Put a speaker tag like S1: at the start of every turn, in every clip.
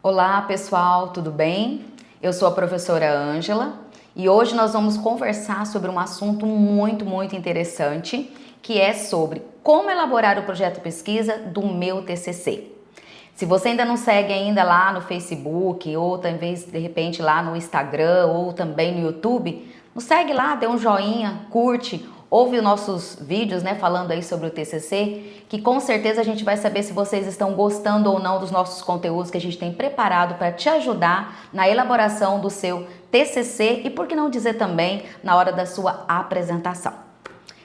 S1: Olá pessoal, tudo bem? Eu sou a professora Ângela e hoje nós vamos conversar sobre um assunto muito interessante, que é sobre como elaborar o projeto pesquisa do meu TCC. Se você ainda não segue ainda lá no Facebook ou talvez de repente lá no Instagram ou também no YouTube, nos segue lá, dê um joinha, curte, ouve os nossos vídeos, né, falando aí sobre o TCC, que com certeza a gente vai saber se vocês estão gostando ou não dos nossos conteúdos que a gente tem preparado para te ajudar na elaboração do seu TCC e, por que não dizer também, na hora da sua apresentação.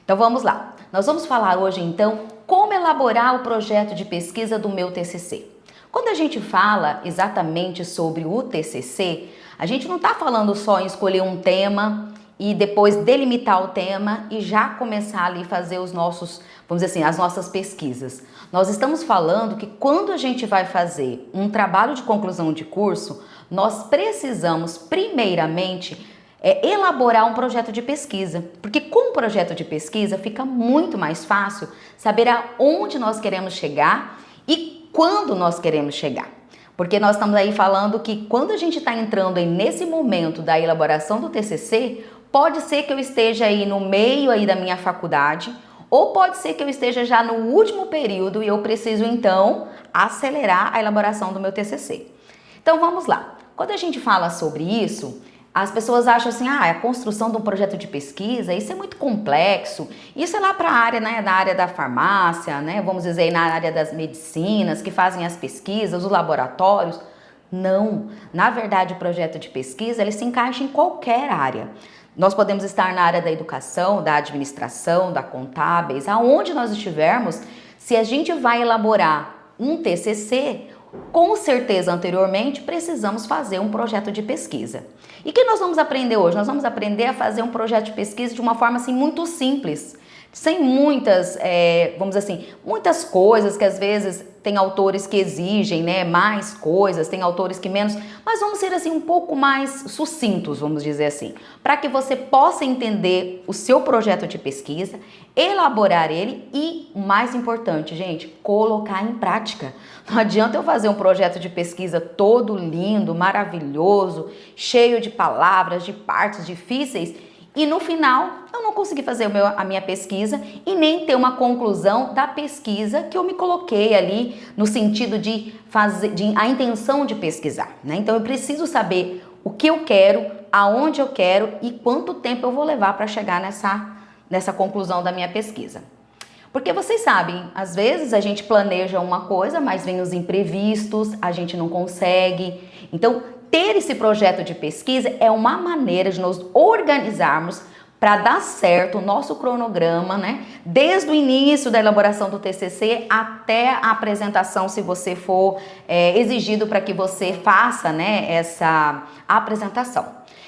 S1: Então vamos lá. Nós vamos falar hoje então como elaborar o projeto de pesquisa do meu TCC. Quando a gente fala exatamente sobre o TCC, a gente não está falando só em escolher um tema e depois delimitar o tema e já começar ali fazer os nossos, vamos dizer assim, as nossas pesquisas. Nós estamos falando que quando a gente vai fazer um trabalho de conclusão de curso, nós precisamos primeiramente elaborar um projeto de pesquisa, porque com o projeto de pesquisa fica muito mais fácil saber aonde nós queremos chegar e quando nós queremos chegar. Porque nós estamos aí falando que quando a gente está entrando aí nesse momento da elaboração do TCC, pode ser que eu esteja aí no meio aí da minha faculdade, ou pode ser que eu esteja já no último período e eu preciso então acelerar a elaboração do meu TCC. Então vamos lá. Quando a gente fala sobre isso, as pessoas acham assim, a construção de um projeto de pesquisa, isso é muito complexo, isso é lá para a área, né, da área da farmácia, né, vamos dizer, na área das medicinas, que fazem as pesquisas, os laboratórios. Não, na verdade o projeto de pesquisa, ele se encaixa em qualquer área. Nós podemos estar na área da educação, da administração, da contábeis, aonde nós estivermos, se a gente vai elaborar um TCC, com certeza, anteriormente, precisamos fazer um projeto de pesquisa. E o que nós vamos aprender hoje? Nós vamos aprender a fazer um projeto de pesquisa de uma forma assim muito simples, sem muitas, vamos dizer assim, muitas coisas que às vezes tem autores que exigem, né, mais coisas, tem autores que menos, mas vamos ser assim um pouco mais sucintos, vamos dizer assim, para que você possa entender o seu projeto de pesquisa, elaborar ele e, o mais importante, gente, colocar em prática. Não adianta eu fazer um projeto de pesquisa todo lindo, maravilhoso, cheio de palavras, de partes difíceis, e no final eu não consegui fazer a minha pesquisa e nem ter uma conclusão da pesquisa que eu me coloquei ali no sentido de fazer, a intenção de pesquisar, né? Então eu preciso saber o que eu quero, aonde eu quero e quanto tempo eu vou levar para chegar nessa conclusão da minha pesquisa. Porque vocês sabem, às vezes a gente planeja uma coisa, mas vem os imprevistos, a gente não consegue. Então, ter esse projeto de pesquisa é uma maneira de nos organizarmos para dar certo o nosso cronograma, né? Desde o início da elaboração do TCC até a apresentação, se você for exigido para que você faça, né, essa apresentação.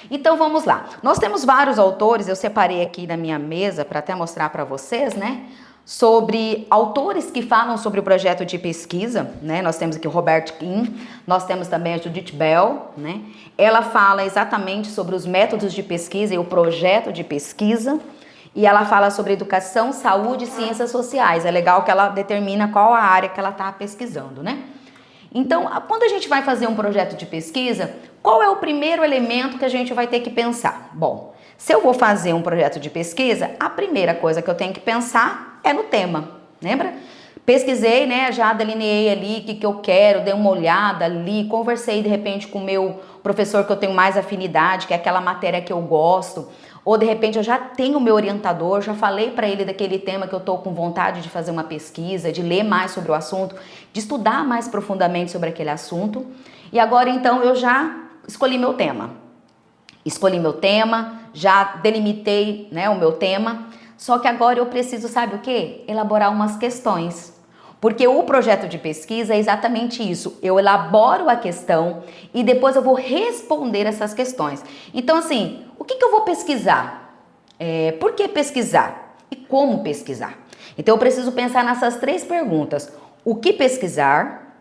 S1: Então vamos lá. Nós temos vários autores, eu separei aqui na minha mesa para até mostrar para vocês, né? Sobre autores que falam sobre o projeto de pesquisa, né? Nós temos aqui o Robert King, nós temos também a Judith Bell, né? Ela fala exatamente sobre os métodos de pesquisa e o projeto de pesquisa, e ela fala sobre educação, saúde e ciências sociais. É legal que ela determina qual a área que ela está pesquisando, né? Então, quando a gente vai fazer um projeto de pesquisa, qual é o primeiro elemento que a gente vai ter que pensar? Bom, se eu vou fazer um projeto de pesquisa, a primeira coisa que eu tenho que pensar é no tema, lembra? Pesquisei, né, já delineei ali o que eu quero, dei uma olhada ali, conversei de repente com o meu professor que eu tenho mais afinidade, que é aquela matéria que eu gosto, ou de repente eu já tenho o meu orientador, já falei para ele daquele tema que eu estou com vontade de fazer uma pesquisa, de ler mais sobre o assunto, de estudar mais profundamente sobre aquele assunto, e agora então eu já escolhi meu tema. Escolhi meu tema, já delimitei, né, o meu tema. Só que agora eu preciso, sabe o quê? Elaborar umas questões. Porque o projeto de pesquisa é exatamente isso. Eu elaboro a questão e depois eu vou responder essas questões. Então, assim, o que eu vou pesquisar? Por que pesquisar? E como pesquisar? Então, eu preciso pensar nessas três perguntas. O que pesquisar?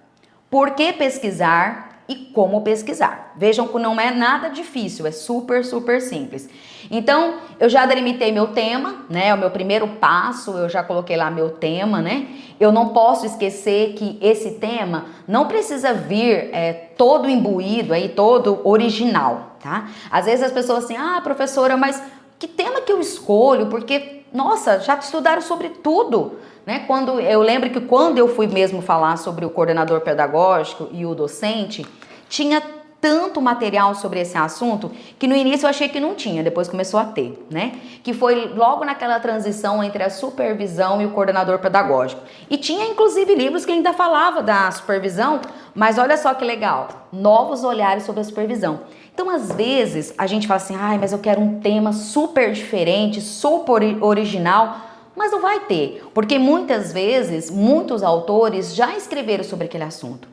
S1: Por que pesquisar? e como pesquisar. Vejam que não é nada difícil, é super, super simples. Então, eu já delimitei meu tema, né? O meu primeiro passo, eu já coloquei lá meu tema, né? Eu não posso esquecer que esse tema não precisa vir todo imbuído aí, todo original, tá? Às vezes as pessoas assim, professora, mas que tema que eu escolho? Porque, nossa, já estudaram sobre tudo, né? Eu lembro que quando eu fui mesmo falar sobre o coordenador pedagógico e o docente, tinha tanto material sobre esse assunto que no início eu achei que não tinha, depois começou a ter, né? Que foi logo naquela transição entre a supervisão e o coordenador pedagógico. E tinha inclusive livros que ainda falava da supervisão, mas olha só que legal, novos olhares sobre a supervisão. Então, às vezes, a gente fala assim, mas eu quero um tema super diferente, super original, mas não vai ter, porque muitas vezes, muitos autores já escreveram sobre aquele assunto.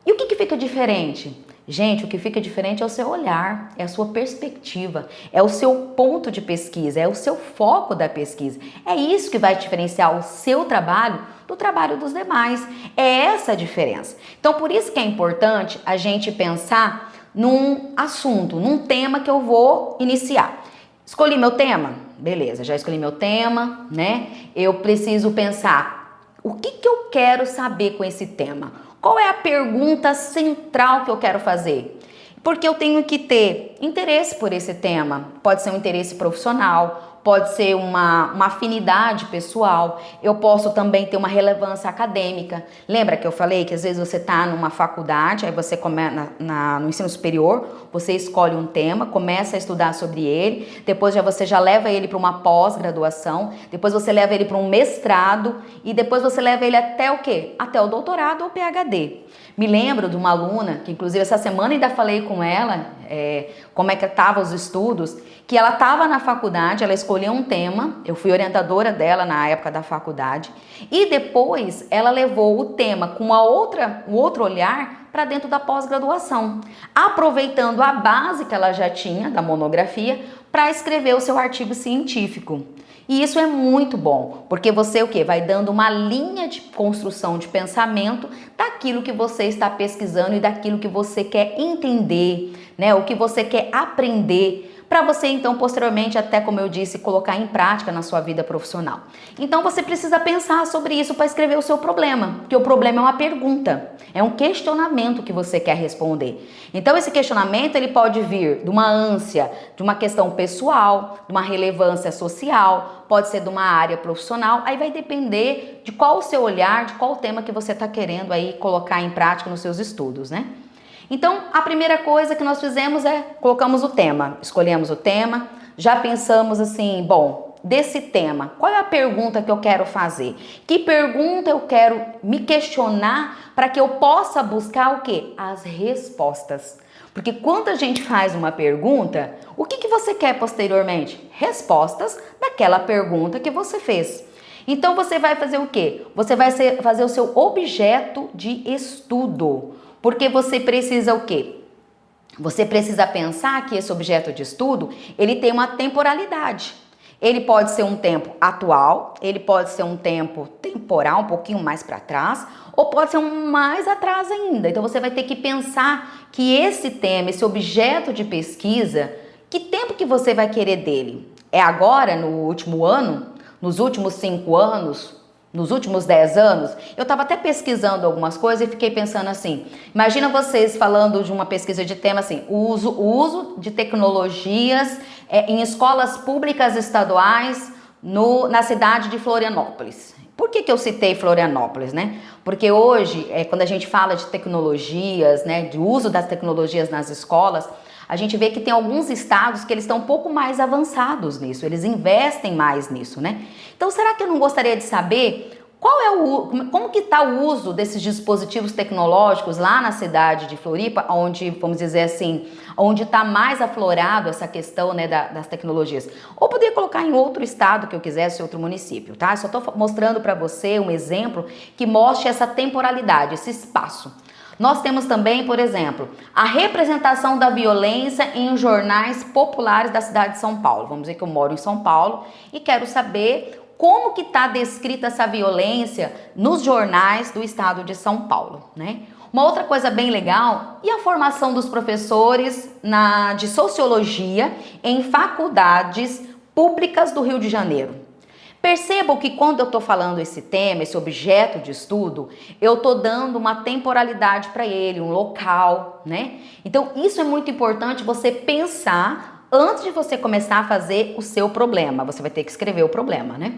S1: E o que fica diferente? Gente, o que fica diferente é o seu olhar, é a sua perspectiva, é o seu ponto de pesquisa, é o seu foco da pesquisa. É isso que vai diferenciar o seu trabalho do trabalho dos demais. É essa a diferença. Então, por isso que é importante a gente pensar num assunto, num tema que eu vou iniciar. Escolhi meu tema? Beleza, já escolhi meu tema, né? Eu preciso pensar, o que eu quero saber com esse tema? Qual é a pergunta central que eu quero fazer? Porque eu tenho que ter interesse por esse tema. Pode ser um interesse profissional, pode ser uma afinidade pessoal, eu posso também ter uma relevância acadêmica. Lembra que eu falei que às vezes você está numa faculdade, aí você começa no ensino superior, você escolhe um tema, começa a estudar sobre ele, depois você já leva ele para uma pós-graduação, depois você leva ele para um mestrado e depois você leva ele até o quê? Até o doutorado ou PhD. Me lembro de uma aluna, que inclusive essa semana ainda falei com ela, como é que estavam os estudos, que ela estava na faculdade, ela escolheu um tema, eu fui orientadora dela na época da faculdade, e depois ela levou o tema com um outro olhar para dentro da pós-graduação, aproveitando a base que ela já tinha da monografia para escrever o seu artigo científico. E isso é muito bom, porque você vai dando uma linha de construção de pensamento daquilo que você está pesquisando e daquilo que você quer entender, né? O que você quer aprender, para você então posteriormente, até como eu disse, colocar em prática na sua vida profissional. Então você precisa pensar sobre isso para escrever o seu problema, porque o problema é uma pergunta, é um questionamento que você quer responder. Então esse questionamento ele pode vir de uma ânsia, de uma questão pessoal, de uma relevância social, pode ser de uma área profissional, aí vai depender de qual o seu olhar, de qual o tema que você está querendo aí colocar em prática nos seus estudos, né? Então, a primeira coisa que nós fizemos colocamos o tema, escolhemos o tema, já pensamos assim, bom, desse tema, qual é a pergunta que eu quero fazer? Que pergunta eu quero me questionar para que eu possa buscar o quê? As respostas. Porque quando a gente faz uma pergunta, o que você quer posteriormente? Respostas daquela pergunta que você fez. Então, você vai fazer o quê? Você vai fazer o seu objeto de estudo. Porque você precisa o quê? Você precisa pensar que esse objeto de estudo, ele tem uma temporalidade. Ele pode ser um tempo atual, ele pode ser um tempo temporal, um pouquinho mais para trás, ou pode ser um mais atrás ainda. Então você vai ter que pensar que esse tema, esse objeto de pesquisa, que tempo que você vai querer dele? É agora, no último ano? Nos últimos 5 anos? Nos últimos 10 anos, eu estava até pesquisando algumas coisas e fiquei pensando assim, imagina vocês falando de uma pesquisa de tema assim, o uso de tecnologias em escolas públicas estaduais na cidade de Florianópolis. Por que eu citei Florianópolis, né? Porque hoje, quando a gente fala de tecnologias, né, de uso das tecnologias nas escolas, a gente vê que tem alguns estados que eles estão um pouco mais avançados nisso, eles investem mais nisso, né? Então, será que eu não gostaria de saber como que está o uso desses dispositivos tecnológicos lá na cidade de Floripa, onde, vamos dizer assim, onde está mais aflorado essa questão, né, das tecnologias? Ou poderia colocar em outro estado que eu quisesse, outro município, tá? Só estou mostrando para você um exemplo que mostre essa temporalidade, esse espaço. Nós temos também, por exemplo, a representação da violência em jornais populares da cidade de São Paulo. Vamos dizer que eu moro em São Paulo e quero saber como que está descrita essa violência nos jornais do estado de São Paulo, né? Uma outra coisa bem legal, e a formação dos professores de sociologia em faculdades públicas do Rio de Janeiro. Percebam que quando eu estou falando esse tema, esse objeto de estudo, eu estou dando uma temporalidade para ele, um local, né? Então, isso é muito importante você pensar antes de você começar a fazer o seu problema. Você vai ter que escrever o problema, né?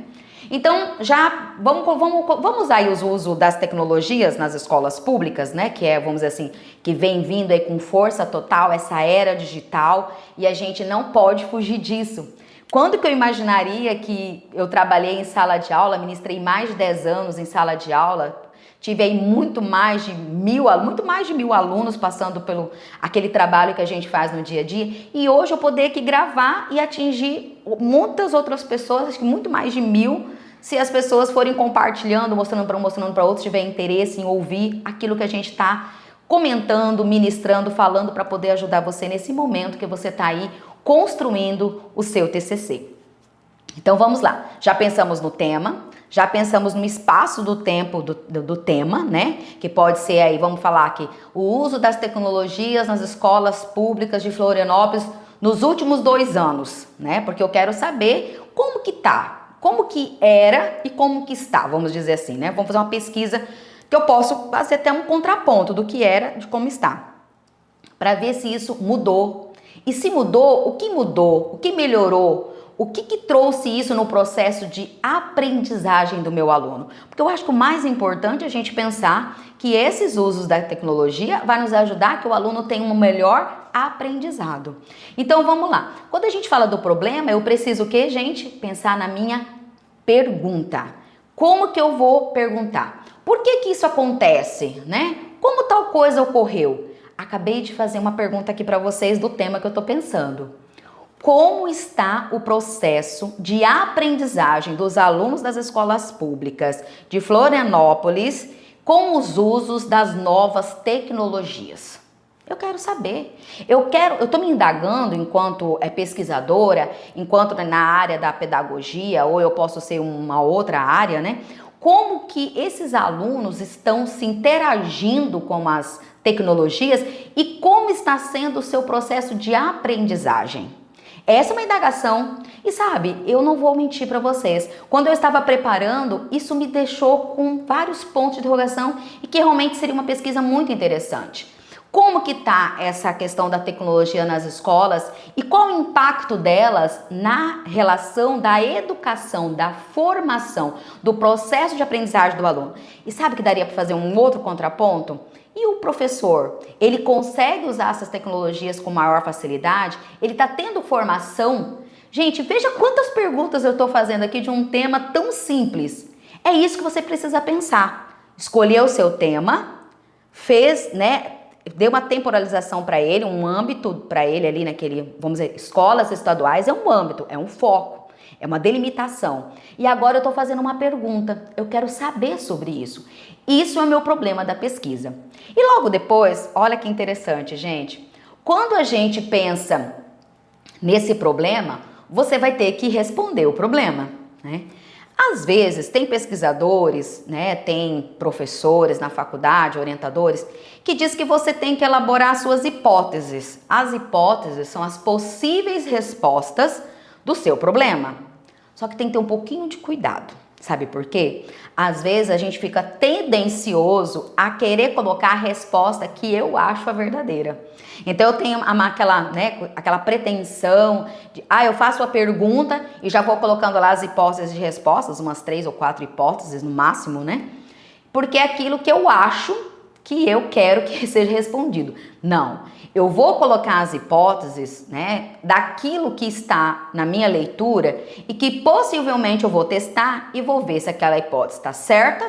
S1: Então, já vamos aí o uso das tecnologias nas escolas públicas, né? Que é, vamos dizer assim, que vem vindo aí com força total, essa era digital, e a gente não pode fugir disso. Quando que eu imaginaria que eu trabalhei em sala de aula, ministrei mais de 10 anos em sala de aula, tive aí muito mais de 1.000 alunos passando pelo aquele trabalho que a gente faz no dia a dia, e hoje eu poder aqui gravar e atingir muitas outras pessoas, acho que muito mais de 1.000, se as pessoas forem compartilhando, mostrando para outros, tiver interesse em ouvir aquilo que a gente está comentando, ministrando, falando, para poder ajudar você nesse momento que você está aí construindo o seu TCC. Então vamos lá, já pensamos no tema, já pensamos no espaço do tempo do tema, né? Que pode ser aí, vamos falar aqui, o uso das tecnologias nas escolas públicas de Florianópolis nos últimos 2 anos, né? Porque eu quero saber como que tá, como que era e como que está, vamos dizer assim, né? Vamos fazer uma pesquisa que eu posso fazer até um contraponto do que era de como está, para ver se isso mudou. E se mudou, o que melhorou, o que trouxe isso no processo de aprendizagem do meu aluno? Porque eu acho que o mais importante é a gente pensar que esses usos da tecnologia vai nos ajudar que o aluno tenha um melhor aprendizado. Então vamos lá, quando a gente fala do problema, eu preciso o quê, gente? Pensar na minha pergunta. Como que eu vou perguntar? Por que isso acontece, né? Como tal coisa ocorreu? Acabei de fazer uma pergunta aqui para vocês do tema que eu estou pensando. Como está o processo de aprendizagem dos alunos das escolas públicas de Florianópolis com os usos das novas tecnologias? Eu quero saber. Eu estou me indagando enquanto pesquisadora, enquanto na área da pedagogia, ou eu posso ser uma outra área, né? Como que esses alunos estão se interagindo com as tecnologias e como está sendo o seu processo de aprendizagem. Essa é uma indagação e sabe, eu não vou mentir para vocês, quando eu estava preparando, isso me deixou com vários pontos de interrogação e que realmente seria uma pesquisa muito interessante. Como que está essa questão da tecnologia nas escolas e qual o impacto delas na relação da educação, da formação, do processo de aprendizagem do aluno? E sabe que daria para fazer um outro contraponto? E o professor, ele consegue usar essas tecnologias com maior facilidade? Ele está tendo formação? Gente, veja quantas perguntas eu estou fazendo aqui de um tema tão simples. É isso que você precisa pensar. Escolheu o seu tema, fez, né? Deu uma temporalização para ele, um âmbito para ele ali naquele, vamos dizer, escolas estaduais é um âmbito, é um foco, é uma delimitação. E agora eu estou fazendo uma pergunta, eu quero saber sobre isso. Isso é o meu problema da pesquisa. E logo depois, olha que interessante, gente, quando a gente pensa nesse problema, você vai ter que responder o problema, né? Às vezes, tem pesquisadores, né, tem professores na faculdade, orientadores, que diz que você tem que elaborar suas hipóteses. As hipóteses são as possíveis respostas do seu problema. Só que tem que ter um pouquinho de cuidado. Sabe por quê? Às vezes a gente fica tendencioso a querer colocar a resposta que eu acho a verdadeira. Então eu tenho aquela pretensão de, eu faço a pergunta e já vou colocando lá as hipóteses de respostas, umas 3 ou 4 hipóteses no máximo, né? Porque é aquilo que eu acho que eu quero que seja respondido. Não, eu vou colocar as hipóteses, né, daquilo que está na minha leitura e que possivelmente eu vou testar e vou ver se aquela hipótese está certa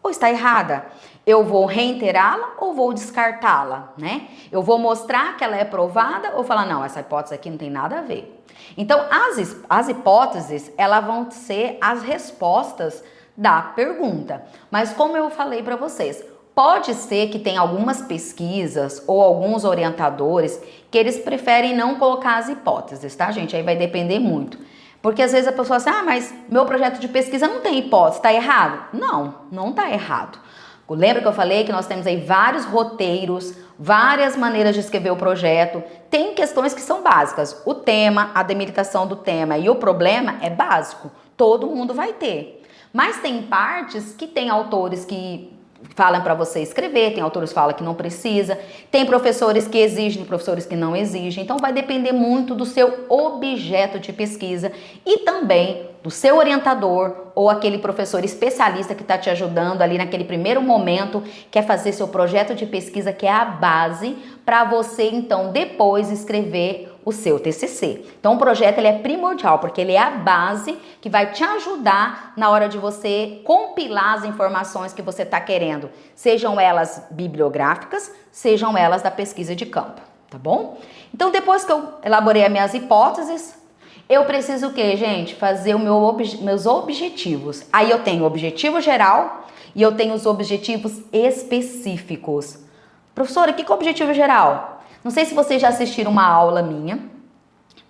S1: ou está errada. Eu vou reiterá-la ou vou descartá-la, né? Eu vou mostrar que ela é provada ou falar, não, essa hipótese aqui não tem nada a ver. Então, as hipóteses, elas vão ser as respostas da pergunta. Mas como eu falei para vocês, pode ser que tenha algumas pesquisas ou alguns orientadores que eles preferem não colocar as hipóteses, tá, gente? Aí vai depender muito. Porque às vezes a pessoa fala assim, mas meu projeto de pesquisa não tem hipótese, tá errado? Não, não tá errado. Lembra que eu falei que nós temos aí vários roteiros, várias maneiras de escrever o projeto. Tem questões que são básicas. O tema, a delimitação do tema e o problema é básico. Todo mundo vai ter. Mas tem partes que tem autores que falam para você escrever, tem autores que falam que não precisa, tem professores que exigem, professores que não exigem. Então vai depender muito do seu objeto de pesquisa e também do seu orientador ou aquele professor especialista que está te ajudando ali naquele primeiro momento, quer fazer seu projeto de pesquisa, que é a base para você então depois escrever o seu TCC. Então o projeto ele é primordial, porque ele é a base que vai te ajudar na hora de você compilar as informações que você está querendo, sejam elas bibliográficas, sejam elas da pesquisa de campo, tá bom? Então depois que eu elaborei as minhas hipóteses, eu preciso o quê, gente? Fazer meus objetivos. Aí eu tenho o objetivo geral e eu tenho os objetivos específicos. Professora, o que é o objetivo geral? Não sei se vocês já assistiram uma aula minha,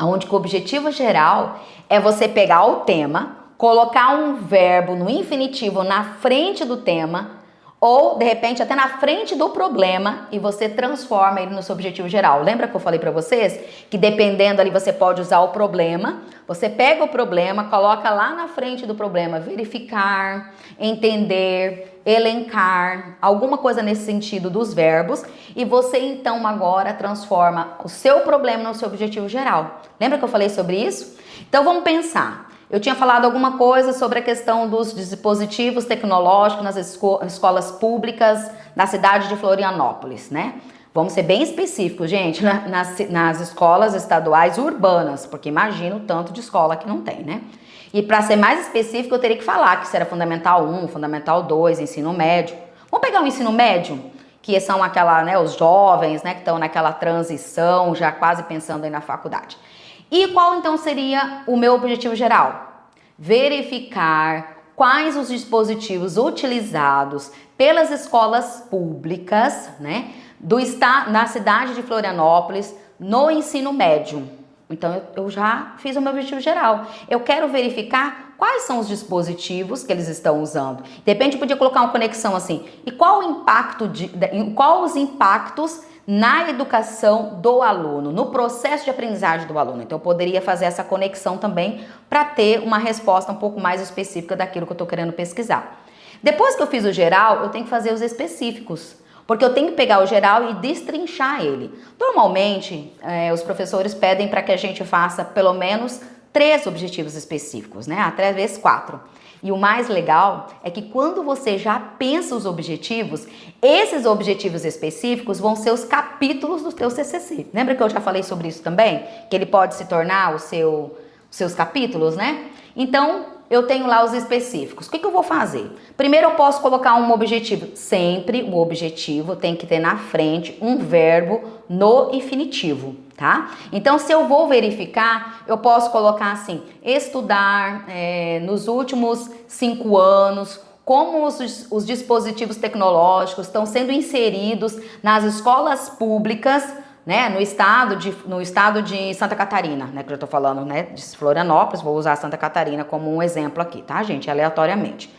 S1: onde o objetivo geral é você pegar o tema, colocar um verbo no infinitivo na frente do tema, ou, de repente, até na frente do problema, e você transforma ele no seu objetivo geral. Lembra que eu falei para vocês que dependendo ali você pode usar o problema, você pega o problema, coloca lá na frente do problema, verificar, entender, elencar, alguma coisa nesse sentido dos verbos, e você então agora transforma o seu problema no seu objetivo geral. Lembra que eu falei sobre isso? Então vamos pensar. Eu tinha falado alguma coisa sobre a questão dos dispositivos tecnológicos nas escolas públicas na cidade de Florianópolis, né? Vamos ser bem específicos, gente, nas escolas estaduais urbanas, porque imagina o tanto de escola que não tem, né? E para ser mais específico, eu teria que falar que isso era Fundamental 1, Fundamental 2, ensino médio. Vamos pegar o ensino médio, que são os jovens, né, que estão naquela transição, já quase pensando aí na faculdade. E qual então seria o meu objetivo geral? Verificar quais os dispositivos utilizados pelas escolas públicas, né, na cidade de Florianópolis no ensino médio. Então eu já fiz o meu objetivo geral. Eu quero verificar quais são os dispositivos que eles estão usando. De repente podia colocar uma conexão assim. E qual os impactos na educação do aluno, no processo de aprendizagem do aluno. Então eu poderia fazer essa conexão também para ter uma resposta um pouco mais específica daquilo que eu estou querendo pesquisar. Depois que eu fiz o geral, eu tenho que fazer os específicos, porque eu tenho que pegar o geral e destrinchar ele. Normalmente, os professores pedem para que a gente faça pelo menos 3 objetivos específicos, né? Até vezes 4. E o mais legal é que quando você já pensa os objetivos, esses objetivos específicos vão ser os capítulos do seu TCC. Lembra que eu já falei sobre isso também? Que ele pode se tornar os seus capítulos, né? Então, eu tenho lá os específicos. O que eu vou fazer? Primeiro eu posso colocar um objetivo. Sempre o objetivo tem que ter na frente um verbo no infinitivo, tá? Então, se eu vou verificar, eu posso colocar assim, estudar nos últimos 5 anos, como os dispositivos tecnológicos estão sendo inseridos nas escolas públicas, né, no estado de Santa Catarina, né, que eu tô falando, né, de Florianópolis, vou usar Santa Catarina como um exemplo aqui, tá, gente, aleatoriamente.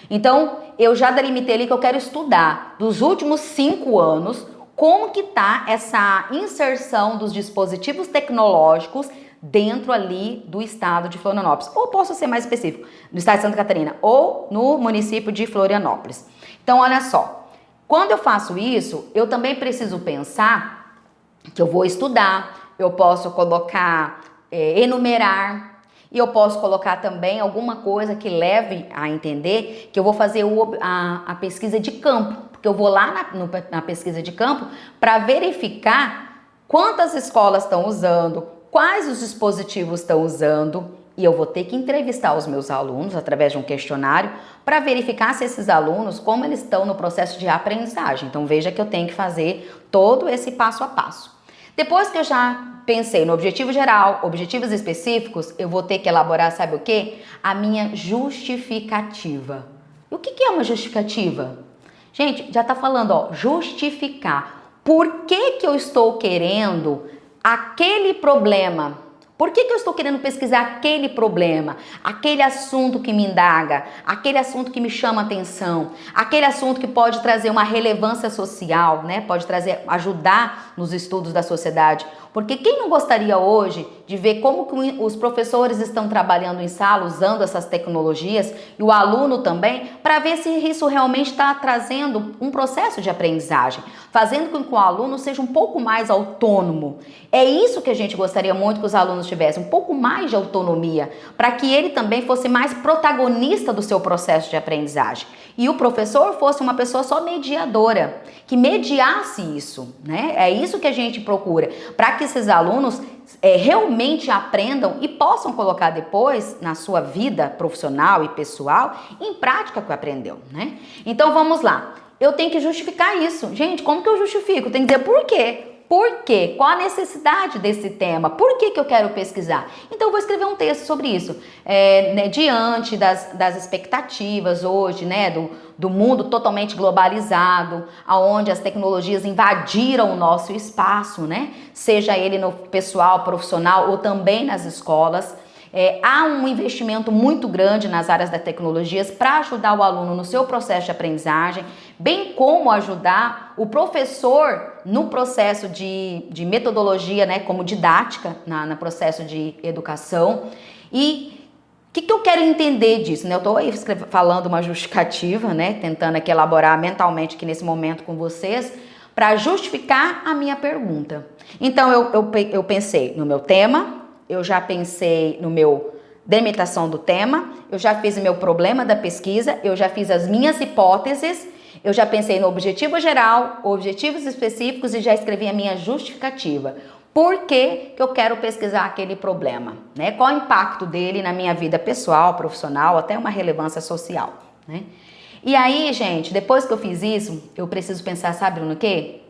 S1: Então, eu já delimitei ali que eu quero estudar dos últimos 5 anos como que tá essa inserção dos dispositivos tecnológicos dentro ali do estado de Florianópolis, ou posso ser mais específico, no estado de Santa Catarina, ou no município de Florianópolis. Então, olha só, quando eu faço isso, eu também preciso pensar que eu vou estudar, eu posso colocar, enumerar, e eu posso colocar também alguma coisa que leve a entender que eu vou fazer a pesquisa de campo, porque eu vou lá na pesquisa de campo para verificar quantas escolas estão usando, quais os dispositivos estão usando, e eu vou ter que entrevistar os meus alunos através de um questionário para verificar se esses alunos, como eles estão no processo de aprendizagem. Então veja que eu tenho que fazer todo esse passo a passo. Depois que eu já pensei no objetivo geral, objetivos específicos, eu vou ter que elaborar, sabe o quê? A minha justificativa. E o que é uma justificativa? Gente, já tá falando, ó, justificar. Por que eu estou querendo aquele problema? Por que eu estou querendo pesquisar aquele problema, aquele assunto que me indaga, aquele assunto que me chama atenção, aquele assunto que pode trazer uma relevância social, né? Pode ajudar nos estudos da sociedade. Porque quem não gostaria hoje de ver como que os professores estão trabalhando em sala, usando essas tecnologias, e o aluno também, para ver se isso realmente está trazendo um processo de aprendizagem, fazendo com que o aluno seja um pouco mais autônomo. É isso que a gente gostaria muito que os alunos tivessem, um pouco mais de autonomia, para que ele também fosse mais protagonista do seu processo de aprendizagem. E o professor fosse uma pessoa só mediadora, que mediasse isso, né? É isso que a gente procura, para que esses alunos realmente aprendam e possam colocar depois na sua vida profissional e pessoal em prática o que aprendeu, né? Então vamos lá, eu tenho que justificar isso. Gente, como que eu justifico? Tem que dizer por quê. Por quê? Qual a necessidade desse tema? Por que eu quero pesquisar? Então eu vou escrever um texto sobre isso, né, diante das expectativas hoje, né, do mundo totalmente globalizado, aonde as tecnologias invadiram o nosso espaço, né, seja ele no pessoal, profissional ou também nas escolas. Há um investimento muito grande nas áreas das tecnologias para ajudar o aluno no seu processo de aprendizagem, bem como ajudar o professor no processo de metodologia, né, como didática, no processo de educação. E o que eu quero entender disso? Né? Eu estou aí falando uma justificativa, né, tentando aqui elaborar mentalmente aqui nesse momento com vocês, para justificar a minha pergunta. Então eu pensei no meu tema, eu já pensei no meu delimitação do tema, eu já fiz o meu problema da pesquisa, eu já fiz as minhas hipóteses, eu já pensei no objetivo geral, objetivos específicos e já escrevi a minha justificativa. Por que eu quero pesquisar aquele problema? Né? Qual o impacto dele na minha vida pessoal, profissional, até uma relevância social, né? E aí, gente, depois que eu fiz isso, eu preciso pensar, sabe no quê?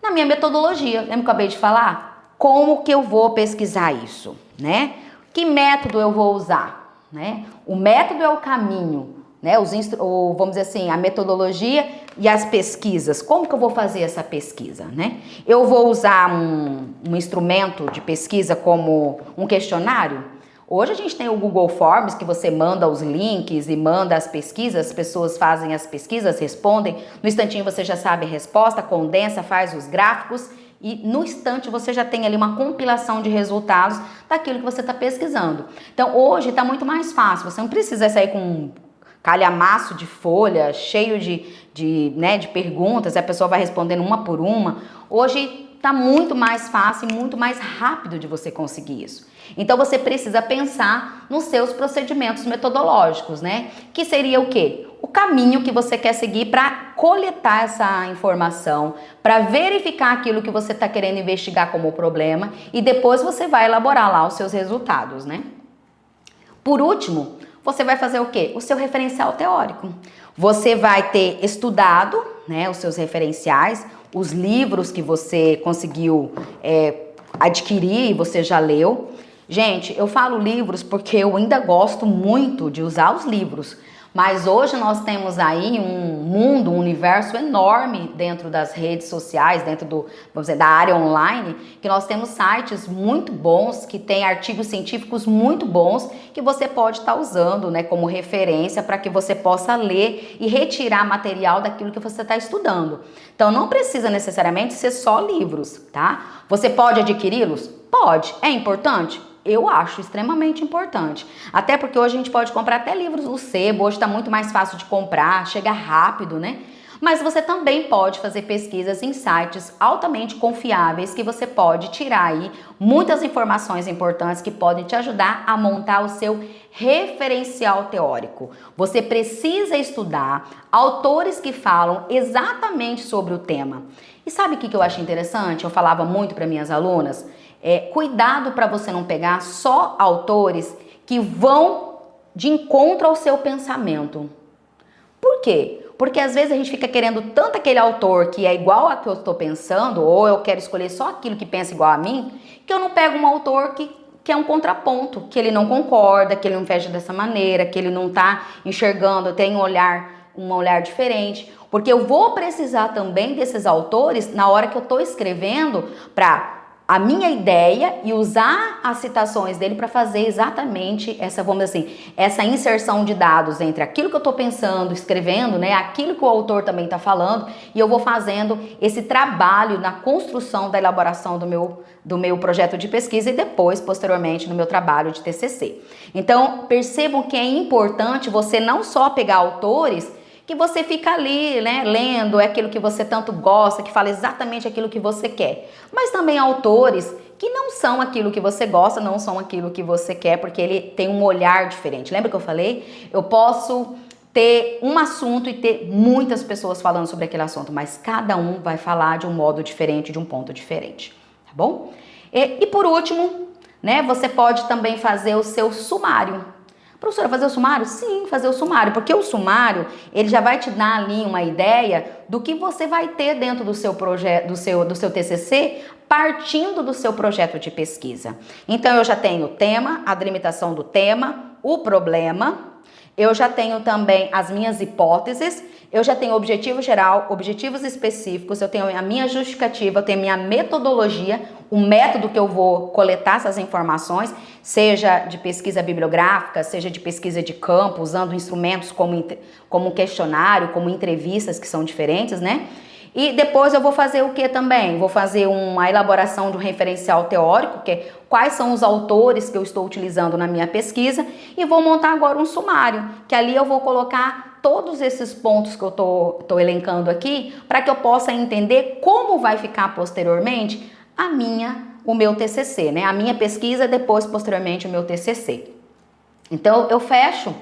S1: Na minha metodologia. Lembra que eu acabei de falar? Como que eu vou pesquisar isso, né? Que método eu vou usar, né? O método é o caminho, né? Vamos dizer assim, a metodologia e as pesquisas. Como que eu vou fazer essa pesquisa, né? Eu vou usar um instrumento de pesquisa como um questionário? Hoje a gente tem o Google Forms, que você manda os links e manda as pesquisas, as pessoas fazem as pesquisas, respondem, no instantinho você já sabe a resposta, condensa, faz os gráficos e no instante você já tem ali uma compilação de resultados daquilo que você está pesquisando. Então hoje está muito mais fácil, você não precisa sair com um calhamaço de folha, cheio de perguntas, e a pessoa vai respondendo uma por uma. Hoje está muito mais fácil e muito mais rápido de você conseguir isso. Então você precisa pensar nos seus procedimentos metodológicos, né? Que seria o quê? O caminho que você quer seguir para coletar essa informação, para verificar aquilo que você está querendo investigar como problema e depois você vai elaborar lá os seus resultados, né? Por último, você vai fazer o quê? O seu referencial teórico. Você vai ter estudado, né, os seus referenciais, os livros que você conseguiu adquirir e você já leu. Gente, eu falo livros porque eu ainda gosto muito de usar os livros, mas hoje nós temos aí um mundo, um universo enorme dentro das redes sociais, dentro vamos dizer, da área online, que nós temos sites muito bons, que tem artigos científicos muito bons, que você pode estar usando, né, como referência para que você possa ler e retirar material daquilo que você está estudando. Então não precisa necessariamente ser só livros, tá? Você pode adquiri-los? Pode. É importante? Eu acho extremamente importante. Até porque hoje a gente pode comprar até livros do sebo, hoje está muito mais fácil de comprar, chega rápido, né? Mas você também pode fazer pesquisas em sites altamente confiáveis que você pode tirar aí muitas informações importantes que podem te ajudar a montar o seu referencial teórico. Você precisa estudar autores que falam exatamente sobre o tema. E sabe o que eu acho interessante? Eu falava muito para minhas alunas. Cuidado para você não pegar só autores que vão de encontro ao seu pensamento. Por quê? Porque às vezes a gente fica querendo tanto aquele autor que é igual a que eu estou pensando, ou eu quero escolher só aquilo que pensa igual a mim, que eu não pego um autor que é um contraponto, que ele não concorda, que ele não fecha dessa maneira, que ele não está enxergando, tem um olhar diferente. Porque eu vou precisar também desses autores na hora que eu estou escrevendo para a minha ideia e usar as citações dele para fazer exatamente essa, vamos dizer assim, essa inserção de dados entre aquilo que eu estou pensando, escrevendo, né, aquilo que o autor também está falando, e eu vou fazendo esse trabalho na construção da elaboração do meu projeto de pesquisa e depois, posteriormente, no meu trabalho de TCC. Então, percebam que é importante você não só pegar autores que você fica ali, né, lendo, é aquilo que você tanto gosta, que fala exatamente aquilo que você quer. Mas também autores que não são aquilo que você gosta, não são aquilo que você quer, porque ele tem um olhar diferente. Lembra que eu falei? Eu posso ter um assunto e ter muitas pessoas falando sobre aquele assunto, mas cada um vai falar de um modo diferente, de um ponto diferente, tá bom? E por último, né, você pode também fazer o seu sumário. Professora, fazer o sumário? Sim, fazer o sumário, porque o sumário, ele já vai te dar ali uma ideia do que você vai ter dentro do seu projeto, do seu TCC, partindo do seu projeto de pesquisa. Então, eu já tenho o tema, a delimitação do tema, o problema, eu já tenho também as minhas hipóteses, eu já tenho objetivo geral, objetivos específicos, eu tenho a minha justificativa, eu tenho a minha metodologia, o método que eu vou coletar essas informações, seja de pesquisa bibliográfica, seja de pesquisa de campo, usando instrumentos como questionário, como entrevistas que são diferentes, né? E depois eu vou fazer o que também? Vou fazer uma elaboração de um referencial teórico, que é quais são os autores que eu estou utilizando na minha pesquisa, e vou montar agora um sumário, que ali eu vou colocar todos esses pontos que eu tô elencando aqui, para que eu possa entender como vai ficar posteriormente o meu TCC, né? A minha pesquisa, depois, posteriormente, o meu TCC. Então, eu fecho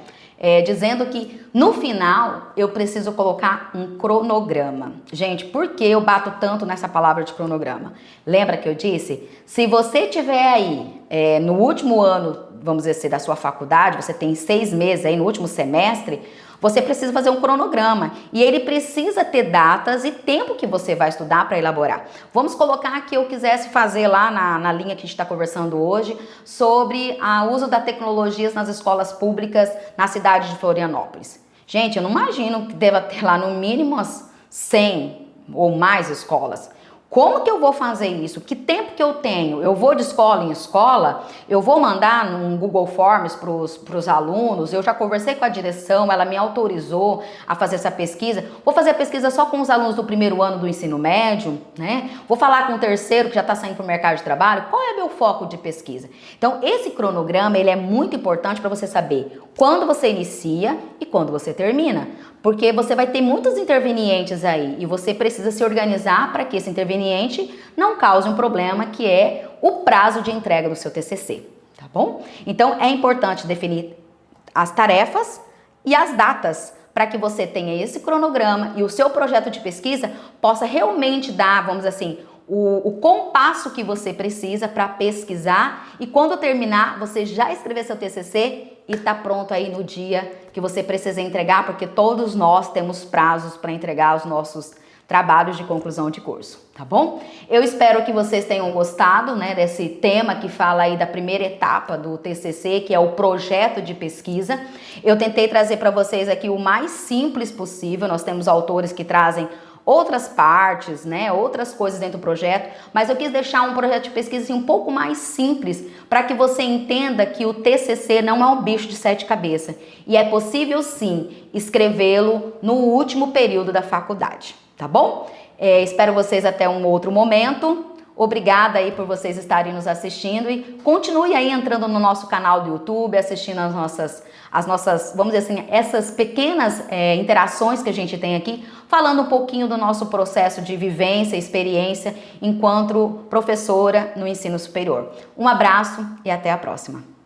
S1: dizendo que no final eu preciso colocar um cronograma. Gente, por que eu bato tanto nessa palavra de cronograma? Lembra que eu disse? Se você tiver aí no último ano, vamos dizer assim, da sua faculdade, você tem 6 meses aí no último semestre, você precisa fazer um cronograma e ele precisa ter datas e tempo que você vai estudar para elaborar. Vamos colocar que eu quisesse fazer lá na linha que a gente está conversando hoje sobre o uso das tecnologias nas escolas públicas na cidade de Florianópolis. Gente, eu não imagino que deva ter lá no mínimo umas 100 ou mais escolas. Como que eu vou fazer isso? Que tempo que eu tenho? Eu vou de escola em escola? Eu vou mandar num Google Forms para os alunos? Eu já conversei com a direção, ela me autorizou a fazer essa pesquisa. Vou fazer a pesquisa só com os alunos do primeiro ano do ensino médio, né? Vou falar com o terceiro que já está saindo para o mercado de trabalho. Qual é meu foco de pesquisa? Então, esse cronograma, ele é muito importante para você saber quando você inicia e quando você termina. Porque você vai ter muitos intervenientes aí e você precisa se organizar para que esse interveniente não cause um problema, que é o prazo de entrega do seu TCC, tá bom? Então, é importante definir as tarefas e as datas para que você tenha esse cronograma e o seu projeto de pesquisa possa realmente dar, vamos dizer assim, o compasso que você precisa para pesquisar e quando terminar, você já escrever seu TCC e tá pronto aí no dia que você precisa entregar, porque todos nós temos prazos para entregar os nossos trabalhos de conclusão de curso, tá bom? Eu espero que vocês tenham gostado, né, desse tema que fala aí da primeira etapa do TCC, que é o projeto de pesquisa. Eu tentei trazer para vocês aqui o mais simples possível. Nós temos autores que trazem outras partes, né, outras coisas dentro do projeto, mas eu quis deixar um projeto de pesquisa assim, um pouco mais simples, para que você entenda que o TCC não é um bicho de 7 cabeças, e é possível sim escrevê-lo no último período da faculdade, tá bom? Espero vocês até um outro momento. Obrigada aí por vocês estarem nos assistindo e continue aí entrando no nosso canal do YouTube, assistindo as nossas, vamos dizer assim, essas pequenas interações que a gente tem aqui, falando um pouquinho do nosso processo de vivência, experiência enquanto professora no ensino superior. Um abraço e até a próxima.